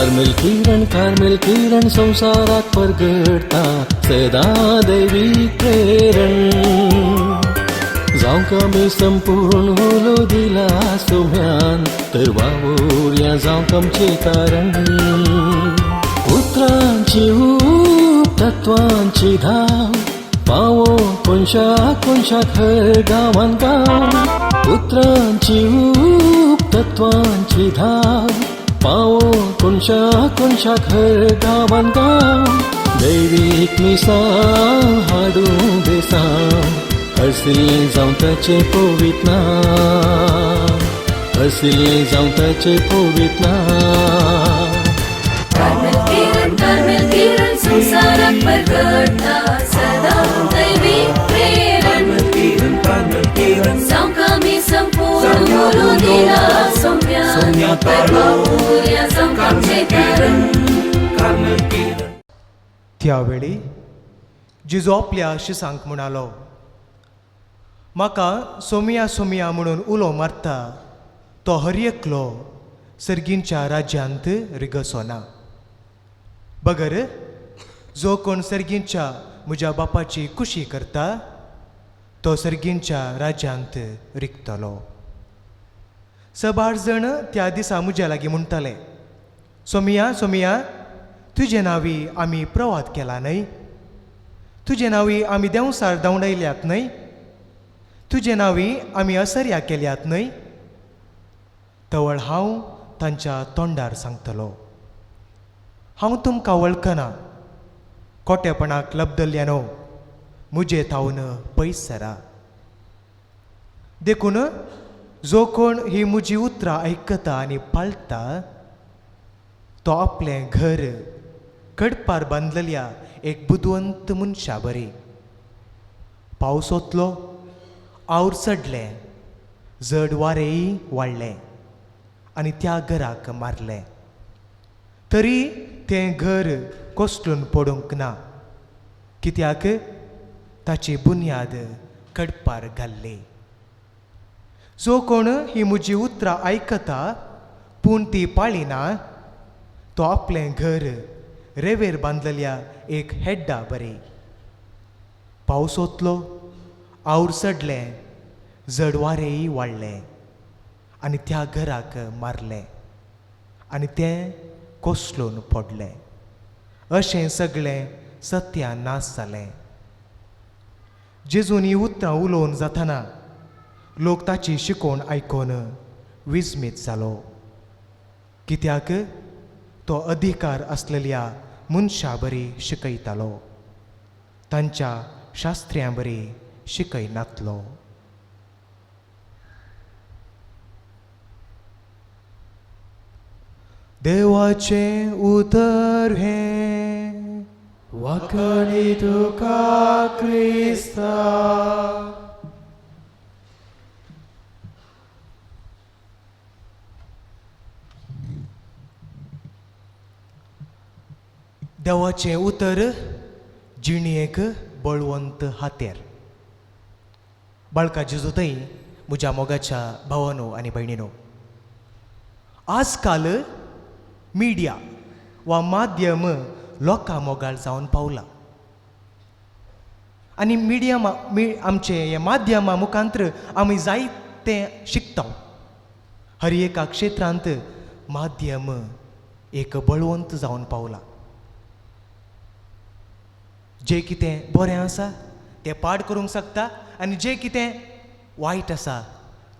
Carmel किरण संसारात परगडता सदा दैवी प्रेरण जावंक आमी संपूर्ण होलो दिला सोम्यान तर वावुरया जावंक आमचे कारण उतरांची ऊब तत्वांची धाव पावो कोणशाक हर गांवान गांव उतरांची ऊब तत्वांची धाव पावो कोणशाक हर गांवान गांव दैवीक मिसां हाडूं बेसांव हरसिल्लें जावं ताचें पवित्र नांव हरसिल्लें जावं ताचें पवित्र नांव कार्मेल किरण संसारात परगडता सदा दैवीक प्रेरण जावंक आमी संपूर्ण होलो दिला सोम्या तर वावुरया जावंक आमचे कारण त्यावेळी जिजो आपल्या शिसांक म्हणालो म्हाका सोमिया म्हणून उलो मारता तो हर एकलो सर्गींच्या राज्यांत रिगसोना बगर जो कोण सर्गींच्या म्हज्या बापाची कुशी करता तो सर्गींच्या राज्यांत रिगतलो. 12 जाण त्या दिसा म्हज्या लागीं म्हणटाले सोमिया तुजे नांवी आमी प्रवाद केला न्हय तुजे नांवी आमी देंवसार धांवडायल्यात न्हय तुजे नांवी आमी असर्या केल्यात न्हय तवळ हांव तांच्या तोंडार सांगतलो हांव तुमकां वळखना खोटेपणाक लबदल्ल्यानो म्हजे थावन पयस सरा. देखून जो कोण ही म्हजी उतरां आयकता आनी पाळटा तो आपलें घर कडपार बांदलेल्या एक बुदवंत मनशा बरी. पावस वतलो आवड चडलें जड वारेय वाडलें आनी त्या घराक मारलें तरी तें घर कोसळून पडूंक ना कित्याक ताची बुन्याद कडपार घाल्ली. जो कोण ही म्हजी उतरां आयकता पूण ती पाळिना तो आपलें घर रेवेर बांदलेल्या एक हेड्डा बरी. पावस वतलो आवड चडलें जड वारेय वाडलें आनी त्या घराक मारलें आनी तें कोसळून पडलें. अशें सगळें सत्यान नास जालें. जेजून ही उतरां उलोवन जातना लोक ताची शिकोवण आयकून विस्मीत जालो कित्याक तो अधिकार आसलेल्या मनशा बरी शिकयतालो तांच्या शास्त्र्यां बरी शिकयनातलो. देवाचें उतर हें वाकडी तुका क्रिस्ता. देवाचें उतर जिणेक बळवंत हातेर. बाळका जेजूतय म्हज्या मोगाच्या भावानो आनी भयणीनो आजकाल मिडिया वा माध्यम लोकां मोगाळ जावन पावला आनी आमचे हे माध्यमा मुखांत्र आमी जायतें शिकता. हर एका क्षेत्रांत माध्यम एक बळवंत जावन पावला. जें कितें बरें आसा तें पाड करूंक शकता आनी जें कितें वायट आसा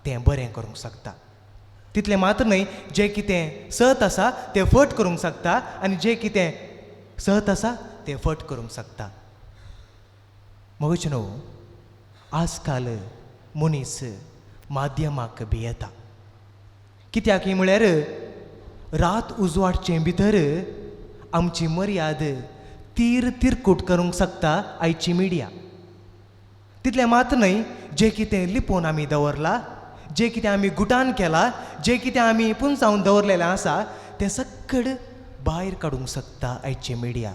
तें बरें करूंक शकता. तितलें मात्र न्हय जें कितें सत आसा तें फट करूंक शकता आनी जें कितें सत आसा तें फट करूंक शकता. मोगचनो आजकाल मनीस माध्यमाक भियेता कित्याक म्हळ्यार रात उजवाडचे भितर आमची मर्याद तिरकूट करूंक शकता आयची मिडिया. तितलें मात्र न्हय जें कितें लिपोवन आमी दवरलां जें कितें आमी गुटान केलां जें कितें आमी पुंसावन दवरलेलें आसा तें सक्कड भायर काडूंक शकता आयची मिडिया.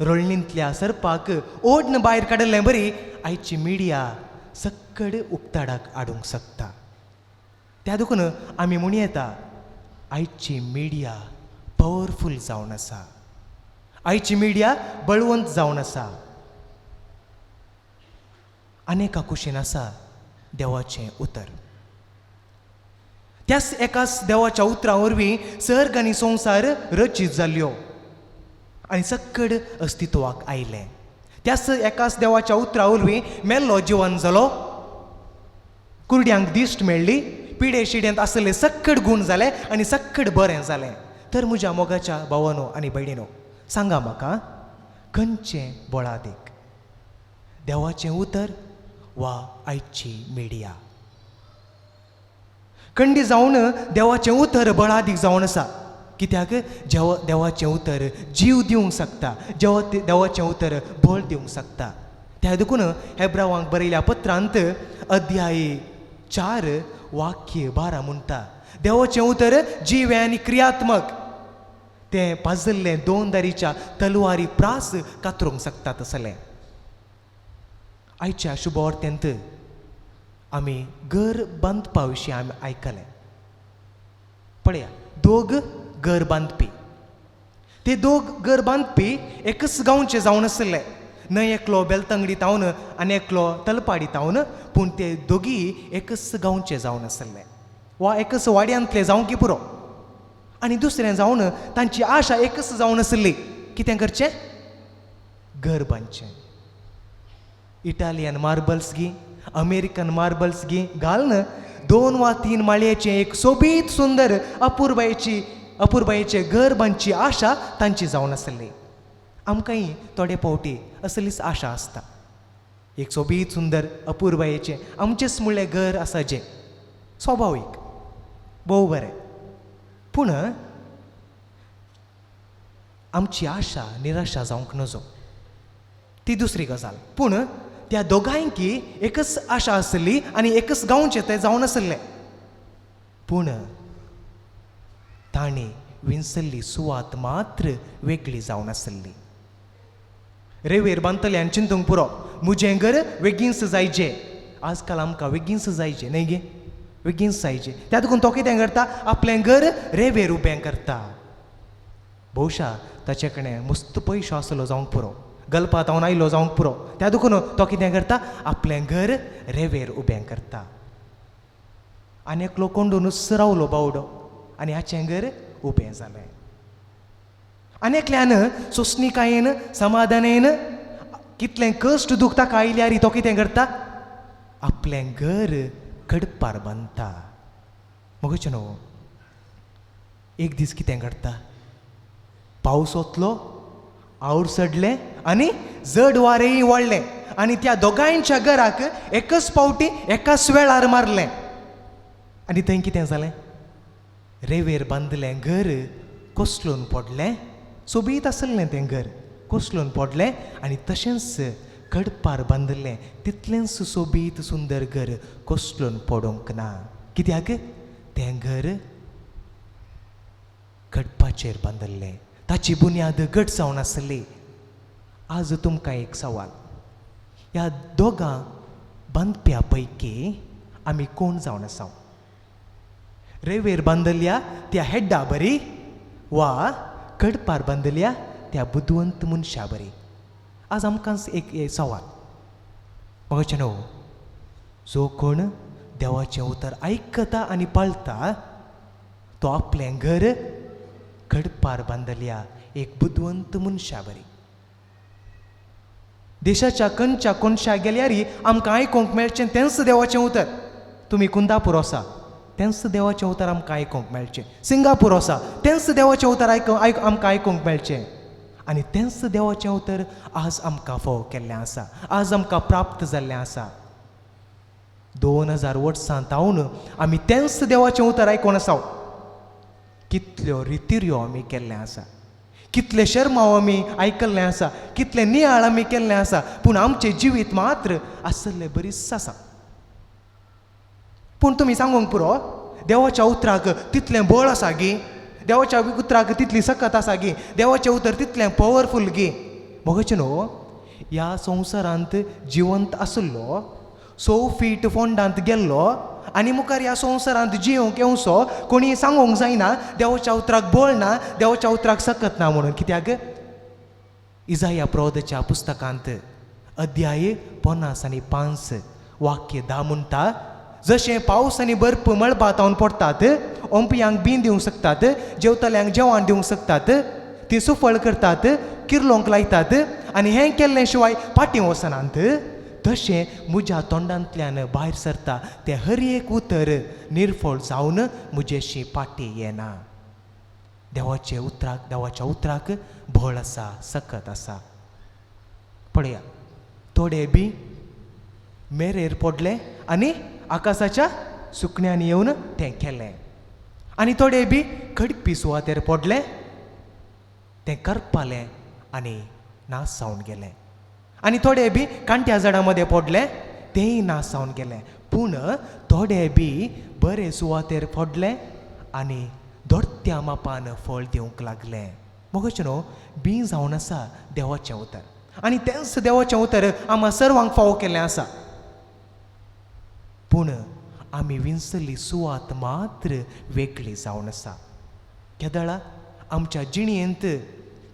रळणींतल्या सर्पाक ओडन भायर काडलें बरी आयची मिडिया सक्कड उक्ताडाक हाडूंक शकता. त्या देखून आमी म्हूण येता आयची मिडिया पॉवरफुल जावन आसा. आयची मिडिया बळवंत जावन आसा. अनेका कुशीन आसा देवाचें उतर. त्याच एकाच देवाच्या उतरा वरवीं सर्ग आनी संवसार रचीत जाल्यो आनी सक्कड अस्तित्वाक आयले. त्याच एकाच देवाच्या उतरा वरवीं मेल्लो जिवन जालो, कुर्ड्यांक दिश्ट मेळ्ळी, पिडे शिड्यांत आसले सक्कड गूण जाले आनी सक्कड बरें जालें. तर म्हज्या मोगाच्या भावानो आनी भयणीनो, सांगा म्हाका खंयचें बोळादीक, देवाचें उतर वा आयची मिडिया? खंडी जावन देवाचें उतर बळादीक जावन आसा. कित्याक जेवा देवाचें उतर जीव दिवंक शकता, जेवा देवाचें उतर बळ दिवंक शकता. त्या देखून हेब्रावांक बरयल्या पत्रांत अध्याय 4 वाक्य 12 म्हणटा, देवाचें उतर जीव आनी क्रियात्मक, तें पाजल्लें 2 दारीच्या तलवारी प्रास कातरूंक शकता तसलें. आयच्या शुभवार्तेंत आमी घर बांदपा विशीं आमी आयकलें. पळया, 2 घर बांदपी, ते 2 घर बांदपी एकच गांवचे जावन आसले. न्हय एकलो बेलतंगडी तावन आनी एकलो तलपाडी तावन, पूण ते दोगी एकच गांवचे जावन आसले, वा एकच वाड्यांतले जावंकी पुरो. आनी दुसरें जावन तांची आशा एकच जावन आसली, कितें करचें? घर बांदचें. इटालियन मार्बल्स घे, अमेरिकन मार्बल्स घे घालून 2 वा 3 माळयेचें एक सोबीत सुंदर अपुरबायेचें घर बांदची आशा तांची जावन आसली. आमकांय थोडे फावटी असलीच आशा आसता. एक सोबीत सुंदर अपुरबायेचें आमचेच म्हणलें घर आसा जें स्वाभावीक, भोव बरें. पूण आमची आशा निराशा जावंक नजो, ती दुसरी गजाल. पूण त्या दोगांयकी एकच आशा आसली आनी एकच गांवचें तें जावन आसलें. पूण तांणी विंसल्ली सुवात मात्र वेगळी जावन आसली. रेवेर बांदतल्यान चिंतूंक पुरो, म्हजें घर बेगीनच जायचें. आजकाल आमकां बेगीनच जायचें न्हय गे, बेगीनच जायचें. त्या देखून तो कितें करता? आपलें घर रेवेर उबें करता. भोवशा ताचे कडेन मस्त पयसो आसलो जावंक पुरो, गलपा तावन आयलो जावंक पुरो. त्या देखून तो कितें करता? आपलें घर रेवेर उबें करता. आनी एकलो कोंडूनच रावलो बावडो आनी हाचें घर उबें जालें. आनी एकल्यान सोंसणिकायेन समाधानेन कितलें कश्ट दूख ताका आयल्यार तो कितें करता? आपलें घर कडपार बांदता. मगोचे न्हू, एक दीस कितें घडटा? पावस वतलो, आवड सडलें आनी जड वारेंय वाडलें आनी त्या दोगांयच्या घराक एकच फावटी एकाच वेळार मारलें. आनी थंय कितें जालें? रेवेर बांदलें घर कोसलून पडलें. सोबीत आसलें तें घर, कोसलून पडलें आनी तशेंच कडपार बांदलें तितलेंच सोबीत सुंदर घर कोसलून पडूंक ना. कित्याक? तें घर कडपाचेर बांदल्लें, ताची बुन्याद घट जावन आसली. आज तुमकां एक सवाल, ह्या दोगां बांदप्या पैकी आमी कोण जावन आसा? रेवेर बांदल्या त्या हेड्डा बरी वा कडपार बांदल्या त्या बुदवंत मनशा बरी? आज आमकां एक सवाल. मगोचे न्हू, जो कोण देवाचें उतर आयकता आनी पाळटा तो आपलें घर कडपार बांदल्या एक बुदवंत मनशा बरी. देशाच्या खंयच्या कोनशा गेल्यारय आमकां आयकूंक मेळचें तेंच देवाचें उतर. तुमी कुंदापूर आसा, तेंच देवाचें उतर आमकां आयकूंक मेळचें. सिंगापूर आसा, तेंच देवाचें उतर आमकां आयकूंक मेळचें. आनी तेंच देवाचें उतर आज आमकां फोव केल्लें आसा, आज आमकां प्राप्त जाल्लें आसा. 2000 वर्सां जावन आमी तेंच देवाचें उतर आयकून आसा. कितल्यो रितिऱ्यो आमी केल्लें आसा, कितले शर्माव आमी आयकल्लें आसा, कितलें नियाळ आमी केल्लें आसा. पूण आमचें जिवीत मात्र आसल्लें बरीच आसा. पूण तुमी सांगूंक पुरो, देवाच्या उतराक तितलें बळ आसा गे, देवाच्या उतराक तितली सकत आसा गे, देवाचें उतर तितलें पॉवरफूल गे. मगोचे न्हू, ह्या संवसारांत जिवंत आसलो 100 फीट फोंडांत गेल्लो आनी मुखार ह्या संवसारांत जियोंक येवचो कोणी सांगूंक जायना देवाच्या उतराक बळ ना देवाच्या उतराक सकत ना म्हणून. कित्याक इजाया प्रौदच्या पुस्तकांत अध्याय 50:5 वाक्य 10 म्हणटा, जशें पावस आनी बर्फ मळबातावन पडटात, ओंपयांक बीन दिवंक शकतात, जेवतल्यांक जेवण दिवंक शकतात, ती सुफळ करतात, किर्लोंक लायतात आनी हें केल्ले शिवाय फाटीं वचनात, तशें म्हज्या तोंडांतल्यान भायर सरता तें हर एक उतर निर्फळ जावन म्हजेशी फाटीं येना. देवाच्या उतराक भळ आसा, सकत आसा. पळया, थोडे बी मेरेर पडले आनी आकाशाच्या सुकण्यांनी येवन तें केलें. आनी थोडे बी खडपी सुवातेर पडले, तें करपालें आनी नास जावन गेलें. आनी थोडे बी कांट्या झाडां मदें पडले, तेंय नास जावन गेलें. पूण थोडे बी बरे सुवातेर पडले आनी दोडत्या मापान फळ दिवंक लागलें. मगच न्हू बी जावन आसा देवाचें उतर. आनी तेंच देवाचें उतर आमी सर्वांक फावो केल्लें आसा. पूण आमी विंचल्ली सुवात मात्र वेगळी जावन आसा. केदळा आमच्या जिणयेंत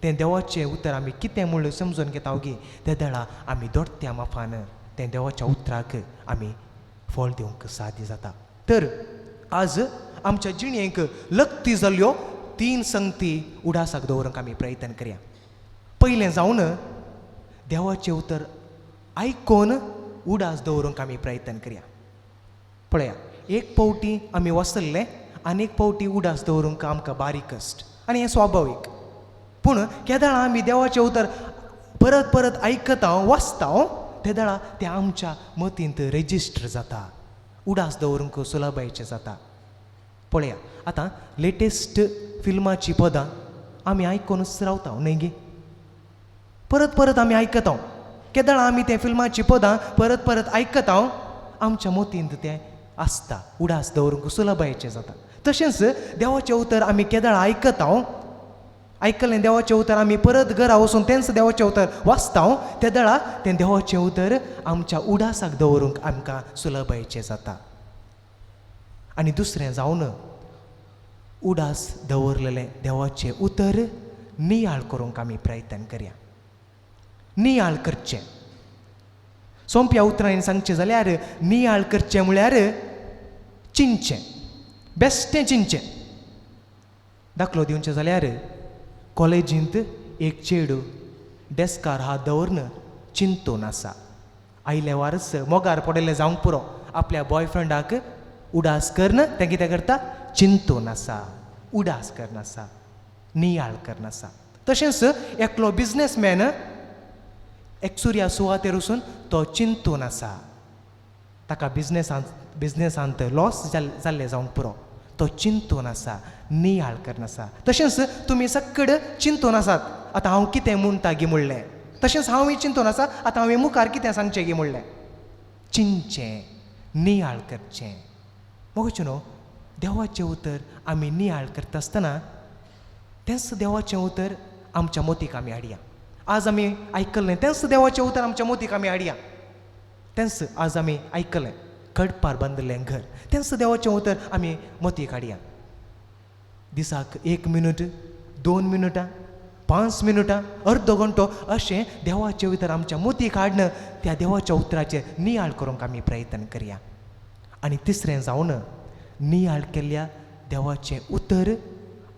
तें देवाचें उतर आमी कितें म्हूण समजून घेता गे, तेदळा आमी दोडत्या मापान तें देवाच्या उतराक आमी फळ दिवंक सादी जाता. तर आज आमच्या जिणयेक लक्ती जाल्ल्यो 3 संगती उडासाक दवरूंक आमी प्रयत्न करया. पयलें जावन देवाचें उतर आयकून उडास दवरूंक आमी प्रयत्न करया. पळया, एक पावटी आमी वसल्ले आनी एक पावटी उडास दवरूंक आमकां बारीक कश्ट आनी हें स्वाभावीक. पूण केदाळ आमी देवाचें उतर परत परत आयकता वाचता तेदाळा तें आमच्या मतींत रेजिस्टर जाता, उडास दवरूंक सुलभायचें जाता. पळया, आतां लेटेस्ट फिल्माची पदां आमी आयकूनच रावता न्हय गे. परत परत आमी आयकता. केदाळ आमी त्या फिल्माची पदां परत परत आयकता, आमच्या मतींत तें आसता, उडास दवरूंक सुलभायचें जाता. तशेंच देवाचें उतर आमी केदाळ आयकता, आयकल्लें देवाचें उतर आमी परत घरा वचून तेंच देवाचें उतर वाचता, तेदळा तें देवाचें उतर आमच्या उडासाक दवरूंक आमकां सुलभायचें जाता. आनी दुसरें जावन उडास दवरलेलें देवाचें उतर नियाळ करूंक आमी प्रयत्न करया. नियाळ करचें सोंप्या उतरांनी सांगचें जाल्यार नियाळ करचें म्हळ्यार चिंतचें, बेश्टें चिंतचें. दाखलो दिवचें जाल्यार कॉलेजींत एक चेडू डेस्कार हात दवरून चिंतून आसा. आयले वारस मोगार पडिल्लें जावंक पुरो, आपल्या बॉयफ्रेंडाक उडास करना, तें कितें करता, चिंतून आसा, उडास करनासा, नियाळ करनासा. तशेंच एकलो बिझनेसमॅन एक्सुऱ्या सुवातेर वचून तो चिंतून आसा. ताका बिझनेसांत लॉस जाल्लें जावंक पुरो, तो चिंतून आसा, नियाळ करनासा. तशेंच तुमी सक्कड चिंतून आसात, आतां हांव कितें म्हणटा गे म्हणलें. तशेंच हांवूय चिंतून आसा, आतां हांवें मुखार कितें सांगचें गे म्हणलें. चिंतचें, नियाळ करचें. मगच न्हू देवाचें उतर आमी नियाळ करता आसतना तेंच देवाचें उतर आमच्या मोतीक आमी हाडया. आज आमी आयकल्लें तेंच देवाचें उतर आमच्या मोतीक आमी हाडया. तेंच आज आमी आयकलें खडपार बांदिल्लें घर, तेंच देवाचें उतर आमी मोतीक हाडया. दिसाक 1 मिनट, 2 मिनटां, 5 मिनटां, अर्दो घंटो अशें देवाचें उतर आमच्या मोतीक हाडन त्या देवाच्या उतराचेर नियाळ करूंक आमी प्रयत्न करया. आनी तिसरें जावन नियाळ केल्ल्या देवाचें उतर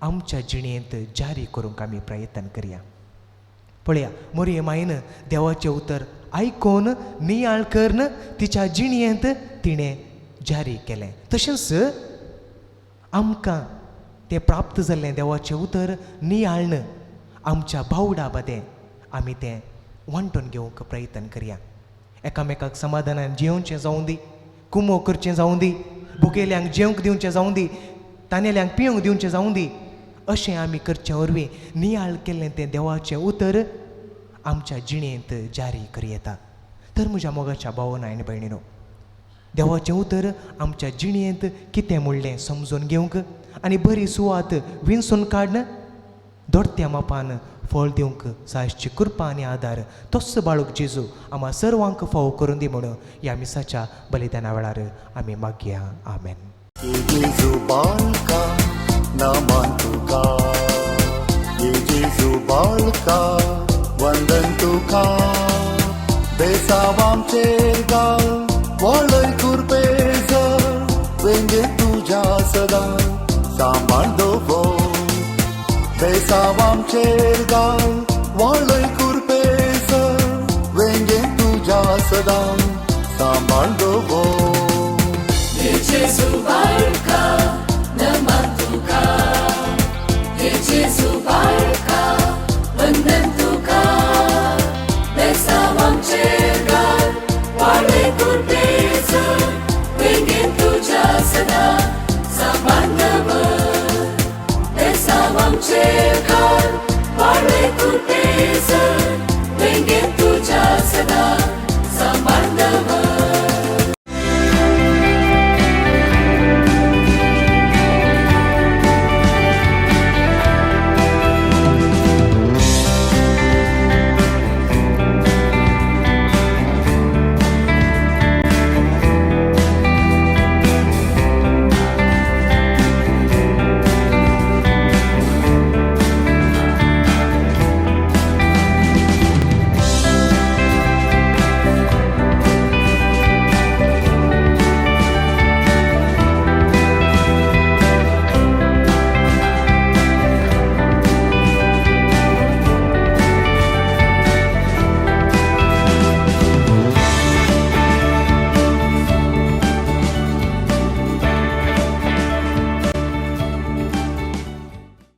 आमच्या जिणेंत जारी करूंक आमी प्रयत्न करया. पळया, मोरये मायेन देवाचें उतर आयकून नियाळ करन तिच्या जिणयेंत तिणें जारी केलें. तशेंच आमकां तें प्राप्त जाल्लें देवाचें उतर नियाळन आमच्या भावडा बादें आमी तें वांटून घेवंक प्रयत्न करया. एकामेकाक समाधानान जेवचें जावं दी, कुमो करचें जावं दी, भुकेल्यांक जेवंक दिवचें जावं दी, तानेल्यांक पिवंक दिवचें जावं दी, अशें आमी करचे वरवीं नियाळ केल्लें तें देवाचें उतर आमच्या जिणेंत जारी करूं येता. तर म्हज्या मोगाच्या भावांनो आनी भयणीनो, देवाचें उतर आमच्या जिणेंत कितें म्हणलें समजून घेवंक आनी बरी सुवात विंचून काडन दोडत्या मापान फळ दिवंक सायजची कृपा आनी आदार तोच बाळूक जेजू आम्हा सर्वांक फावो करून दी म्हणून ह्या मिसाच्या बलिदाना वेळार आमी मागया आमेन. Yesu balka naman tuka Yesu balka vandan tuka Besavam chergal walai kurpeza Venge tuja sada sambandovo Besavam chergal walai kurpeza Venge tuja sada sambandovo Jesu barca